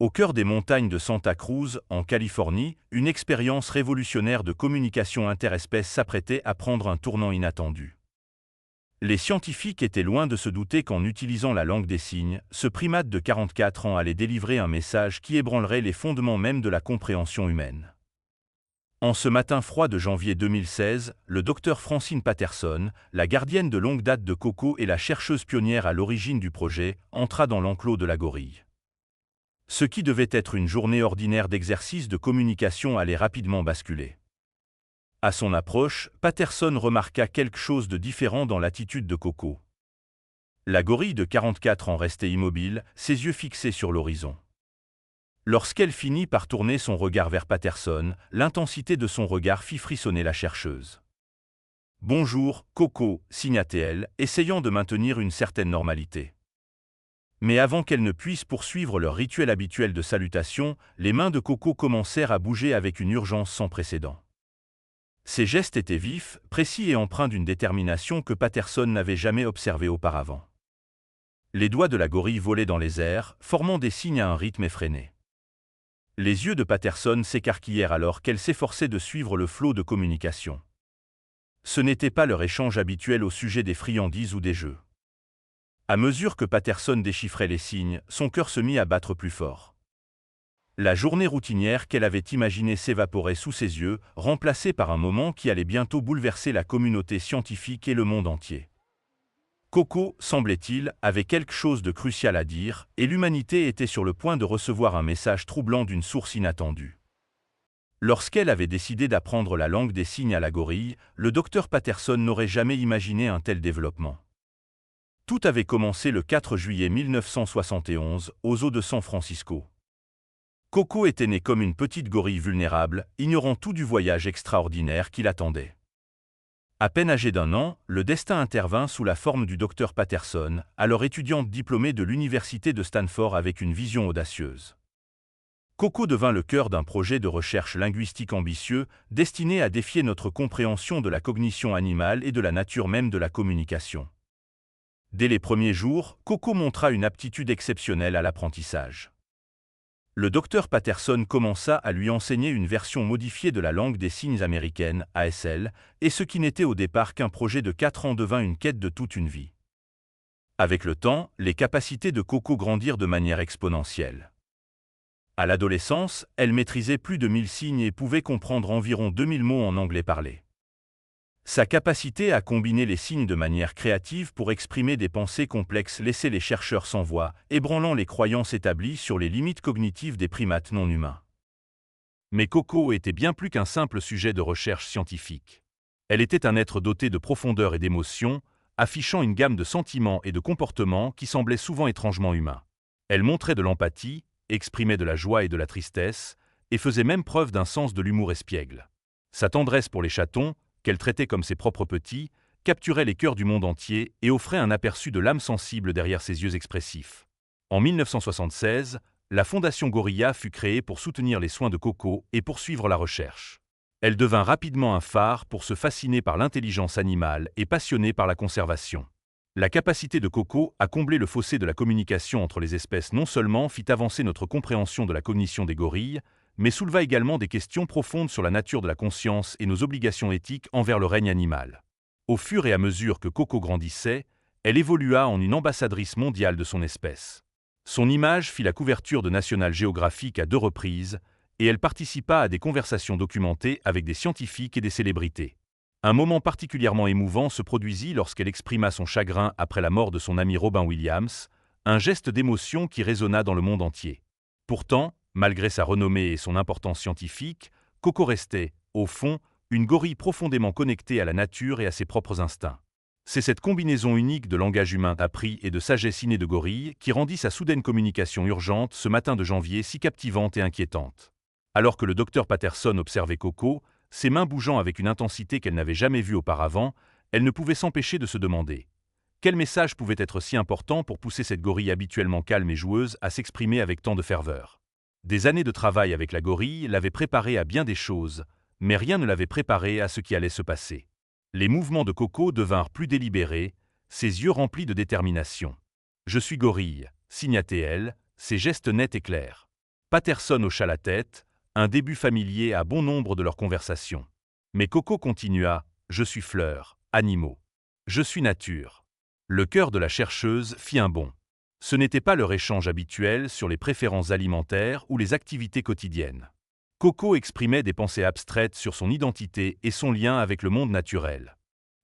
Au cœur des montagnes de Santa Cruz, en Californie, une expérience révolutionnaire de communication interespèces s'apprêtait à prendre un tournant inattendu. Les scientifiques étaient loin de se douter qu'en utilisant la langue des signes, ce primate de 44 ans allait délivrer un message qui ébranlerait les fondements même de la compréhension humaine. En ce matin froid de janvier 2016, le docteur Francine Patterson, la gardienne de longue date de Coco et la chercheuse pionnière à l'origine du projet, entra dans l'enclos de la gorille. Ce qui devait être une journée ordinaire d'exercice de communication allait rapidement basculer. À son approche, Patterson remarqua quelque chose de différent dans l'attitude de Coco. La gorille de 44 ans restait immobile, ses yeux fixés sur l'horizon. Lorsqu'elle finit par tourner son regard vers Patterson, l'intensité de son regard fit frissonner la chercheuse. « Bonjour, Coco » signa-t-elle, essayant de maintenir une certaine normalité. Mais avant qu'elle ne puisse poursuivre leur rituel habituel de salutation, les mains de Coco commencèrent à bouger avec une urgence sans précédent. Ses gestes étaient vifs, précis et empreints d'une détermination que Patterson n'avait jamais observée auparavant. Les doigts de la gorille volaient dans les airs, formant des signes à un rythme effréné. Les yeux de Patterson s'écarquillèrent alors qu'elle s'efforçait de suivre le flot de communication. Ce n'était pas leur échange habituel au sujet des friandises ou des jeux. À mesure que Patterson déchiffrait les signes, son cœur se mit à battre plus fort. La journée routinière qu'elle avait imaginée s'évaporait sous ses yeux, remplacée par un moment qui allait bientôt bouleverser la communauté scientifique et le monde entier. Coco, semblait-il, avait quelque chose de crucial à dire, et l'humanité était sur le point de recevoir un message troublant d'une source inattendue. Lorsqu'elle avait décidé d'apprendre la langue des signes à la gorille, le docteur Patterson n'aurait jamais imaginé un tel développement. Tout avait commencé le 4 juillet 1971, aux eaux de San Francisco. Coco était née comme une petite gorille vulnérable, ignorant tout du voyage extraordinaire qui l'attendait. À peine âgée d'1 an, le destin intervint sous la forme du docteur Patterson, alors étudiante diplômée de l'université de Stanford avec une vision audacieuse. Coco devint le cœur d'un projet de recherche linguistique ambitieux, destiné à défier notre compréhension de la cognition animale et de la nature même de la communication. Dès les premiers jours, Coco montra une aptitude exceptionnelle à l'apprentissage. Le docteur Patterson commença à lui enseigner une version modifiée de la langue des signes américaine, ASL, et ce qui n'était au départ qu'un projet de 4 ans devint une quête de toute une vie. Avec le temps, les capacités de Coco grandirent de manière exponentielle. À l'adolescence, elle maîtrisait plus de 1000 signes et pouvait comprendre environ 2000 mots en anglais parlé. Sa capacité à combiner les signes de manière créative pour exprimer des pensées complexes laissait les chercheurs sans voix, ébranlant les croyances établies sur les limites cognitives des primates non humains. Mais Coco était bien plus qu'un simple sujet de recherche scientifique. Elle était un être doté de profondeur et d'émotion, affichant une gamme de sentiments et de comportements qui semblaient souvent étrangement humains. Elle montrait de l'empathie, exprimait de la joie et de la tristesse, et faisait même preuve d'un sens de l'humour espiègle. Sa tendresse pour les chatons, qu'elle traitait comme ses propres petits, capturait les cœurs du monde entier et offrait un aperçu de l'âme sensible derrière ses yeux expressifs. En 1976, la Fondation Gorilla fut créée pour soutenir les soins de Coco et poursuivre la recherche. Elle devint rapidement un phare pour se fasciner par l'intelligence animale et passionnée par la conservation. La capacité de Coco à combler le fossé de la communication entre les espèces non seulement fit avancer notre compréhension de la cognition des gorilles, mais souleva également des questions profondes sur la nature de la conscience et nos obligations éthiques envers le règne animal. Au fur et à mesure que Coco grandissait, elle évolua en une ambassadrice mondiale de son espèce. Son image fit la couverture de National Geographic à 2 reprises, et elle participa à des conversations documentées avec des scientifiques et des célébrités. Un moment particulièrement émouvant se produisit lorsqu'elle exprima son chagrin après la mort de son ami Robin Williams, un geste d'émotion qui résonna dans le monde entier. Pourtant, malgré sa renommée et son importance scientifique, Coco restait, au fond, une gorille profondément connectée à la nature et à ses propres instincts. C'est cette combinaison unique de langage humain appris et de sagesse innée de gorille qui rendit sa soudaine communication urgente ce matin de janvier si captivante et inquiétante. Alors que le docteur Patterson observait Coco, ses mains bougeant avec une intensité qu'elle n'avait jamais vue auparavant, elle ne pouvait s'empêcher de se demander quel message pouvait être si important pour pousser cette gorille habituellement calme et joueuse à s'exprimer avec tant de ferveur. Des années de travail avec la gorille l'avaient préparée à bien des choses, mais rien ne l'avait préparée à ce qui allait se passer. Les mouvements de Coco devinrent plus délibérés, ses yeux remplis de détermination. « Je suis gorille », signa-t-elle, ses gestes nets et clairs. Patterson hocha la tête, un début familier à bon nombre de leurs conversations. Mais Coco continua, « Je suis fleur, animaux. Je suis nature. » Le cœur de la chercheuse fit un bond. Ce n'était pas leur échange habituel sur les préférences alimentaires ou les activités quotidiennes. Coco exprimait des pensées abstraites sur son identité et son lien avec le monde naturel.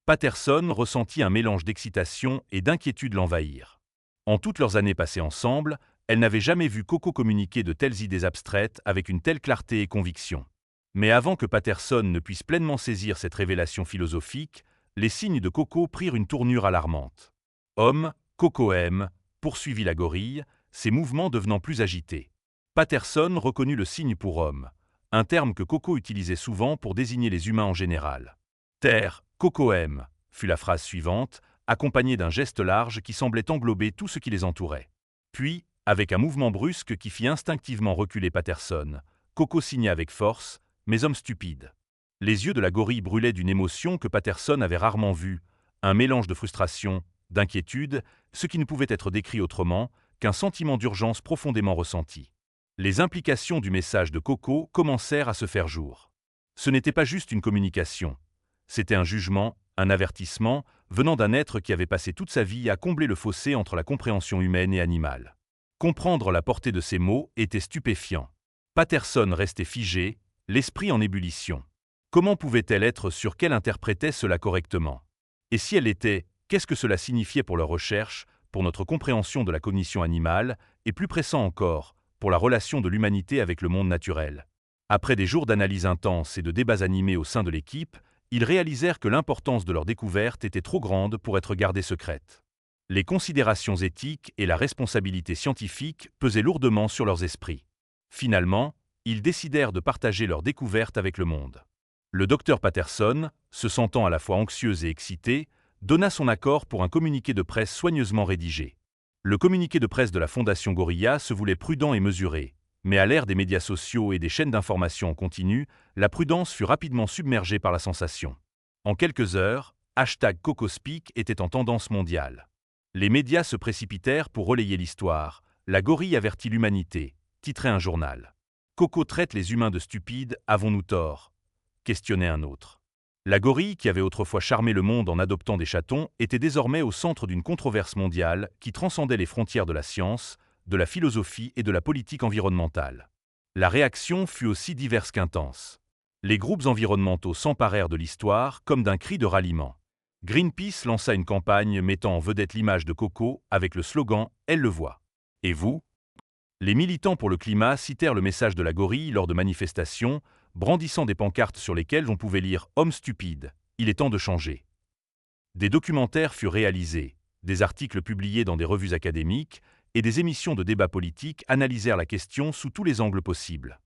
Patterson ressentit un mélange d'excitation et d'inquiétude l'envahir. En toutes leurs années passées ensemble, elle n'avait jamais vu Coco communiquer de telles idées abstraites avec une telle clarté et conviction. Mais avant que Patterson ne puisse pleinement saisir cette révélation philosophique, les signes de Coco prirent une tournure alarmante. « Homme, Coco aime », poursuivit la gorille, ses mouvements devenant plus agités. Patterson reconnut le signe pour homme, un terme que Coco utilisait souvent pour désigner les humains en général. « Terre, Coco aime », fut la phrase suivante, accompagnée d'un geste large qui semblait englober tout ce qui les entourait. Puis, avec un mouvement brusque qui fit instinctivement reculer Patterson, Coco signa avec force « Mes hommes stupides ». Les yeux de la gorille brûlaient d'une émotion que Patterson avait rarement vue, un mélange de frustration, d'inquiétude, ce qui ne pouvait être décrit autrement qu'un sentiment d'urgence profondément ressenti. Les implications du message de Coco commencèrent à se faire jour. Ce n'était pas juste une communication, c'était un jugement, un avertissement, venant d'un être qui avait passé toute sa vie à combler le fossé entre la compréhension humaine et animale. Comprendre la portée de ces mots était stupéfiant. Patterson restait figé, l'esprit en ébullition. Comment pouvait-elle être sûre qu'elle interprétait cela correctement? Et si elle l'était, qu'est-ce que cela signifiait pour leur recherche, pour notre compréhension de la cognition animale, et plus pressant encore, pour la relation de l'humanité avec le monde naturel? Après des jours d'analyse intense et de débats animés au sein de l'équipe, ils réalisèrent que l'importance de leur découverte était trop grande pour être gardée secrète. Les considérations éthiques et la responsabilité scientifique pesaient lourdement sur leurs esprits. Finalement, ils décidèrent de partager leur découverte avec le monde. Le docteur Patterson, se sentant à la fois anxieux et excité, donna son accord pour un communiqué de presse soigneusement rédigé. Le communiqué de presse de la Fondation Gorilla se voulait prudent et mesuré, mais à l'ère des médias sociaux et des chaînes d'information en continu, la prudence fut rapidement submergée par la sensation. En quelques heures, #CocoSpeak était en tendance mondiale. Les médias se précipitèrent pour relayer l'histoire. « La gorille avertit l'humanité », titrait un journal. « Coco traite les humains de stupides, avons-nous tort ?» questionnait un autre. La gorille, qui avait autrefois charmé le monde en adoptant des chatons, était désormais au centre d'une controverse mondiale qui transcendait les frontières de la science, de la philosophie et de la politique environnementale. La réaction fut aussi diverse qu'intense. Les groupes environnementaux s'emparèrent de l'histoire comme d'un cri de ralliement. Greenpeace lança une campagne mettant en vedette l'image de Coco avec le slogan « Elle le voit ». Et vous? Les militants pour le climat citèrent le message de la gorille lors de manifestations, brandissant des pancartes sur lesquelles on pouvait lire « Homme stupide, il est temps de changer ». Des documentaires furent réalisés, des articles publiés dans des revues académiques et des émissions de débat politique analysèrent la question sous tous les angles possibles.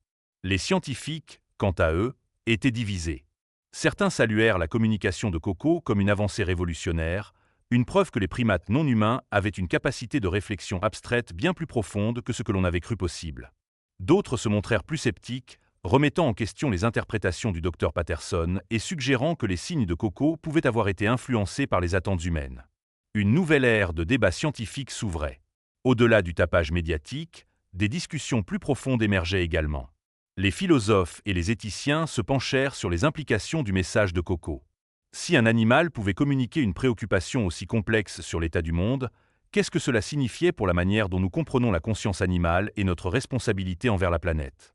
Les scientifiques, quant à eux, étaient divisés. Certains saluèrent la communication de Coco comme une avancée révolutionnaire, une preuve que les primates non humains avaient une capacité de réflexion abstraite bien plus profonde que ce que l'on avait cru possible. D'autres se montrèrent plus sceptiques, remettant en question les interprétations du docteur Patterson et suggérant que les signes de Coco pouvaient avoir été influencés par les attentes humaines. Une nouvelle ère de débat scientifique s'ouvrait. Au-delà du tapage médiatique, des discussions plus profondes émergeaient également. Les philosophes et les éthiciens se penchèrent sur les implications du message de Coco. Si un animal pouvait communiquer une préoccupation aussi complexe sur l'état du monde, qu'est-ce que cela signifiait pour la manière dont nous comprenons la conscience animale et notre responsabilité envers la planète?